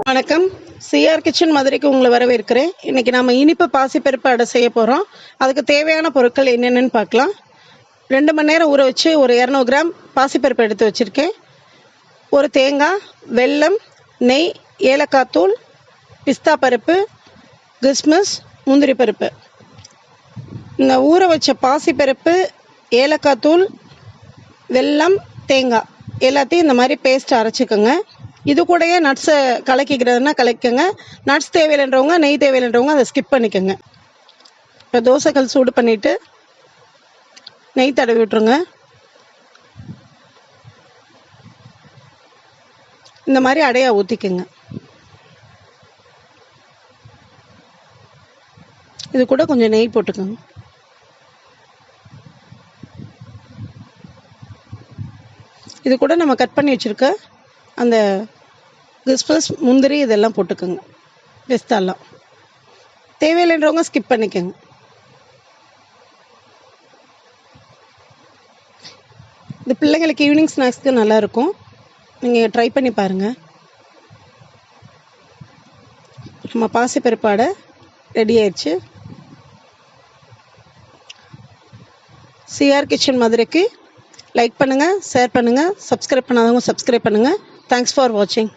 வணக்கம். CR kitchen மதுரைக்கு உங்களை வரவேற்கிறேன். இன்னைக்கு நம்ம இனிப்பு பாசிப்பருப்பு அடை செய்ய போகிறோம். அதுக்கு தேவையான பொருட்கள் என்னென்னு பார்க்கலாம். 2 மணி நேரம் ஊற வச்சு ஒரு 200 கிராம் பாசிப்பருப்பு எடுத்து வச்சுருக்கேன். ஒரு தேங்காய், வெல்லம், நெய், ஏலக்காய் தூள், பிஸ்தா பருப்பு, கிஸ்மிஸ், முந்திரி பருப்பு. இந்த ஊற வச்ச பாசிப்பருப்பு, ஏலக்காய் தூள், வெல்லம், தேங்காய் எல்லாத்தையும் இந்த மாதிரி பேஸ்ட் அரைச்சிக்கோங்க. இது கூடயே நட்ஸை கலக்கிக்கிறதுனா கலக்குங்க. நட்ஸ் தேவையில்லைன்றவங்க, நெய் தேவையில்லைன்றவங்க அதை ஸ்கிப் பண்ணிக்கோங்க. இப்போ தோசைக்கல் சூடு பண்ணிவிட்டு நெய் தடவி விட்டுருங்க. இந்த மாதிரி அடையா ஊற்றிக்குங்க. இது கூட கொஞ்சம் நெய் போட்டுக்கோங்க. இது கூட நம்ம கட் பண்ணி வச்சுருக்க அந்த கிஸ்மிஸ், முந்திரி இதெல்லாம் போட்டுக்கோங்க. பிஸ்தாலாம் தேவையில்லைன்றவங்க ஸ்கிப் பண்ணிக்கோங்க. இந்த பிள்ளைங்களுக்கு ஈவினிங் ஸ்நாக்ஸ்க்கு நல்லாயிருக்கும். நீங்கள் ட்ரை பண்ணி பாருங்கள். நம்ம பாசிப்பருப்பு அடை ரெடி ஆயிடுச்சு. சிஆர் கிச்சன் மதுரைக்கு லைக் பண்ணுங்கள், ஷேர் பண்ணுங்கள், சப்ஸ்கிரைப் பண்ணாதவங்க சப்ஸ்கிரைப் பண்ணுங்கள். தேங்க்ஸ் ஃபார் வாட்சிங்.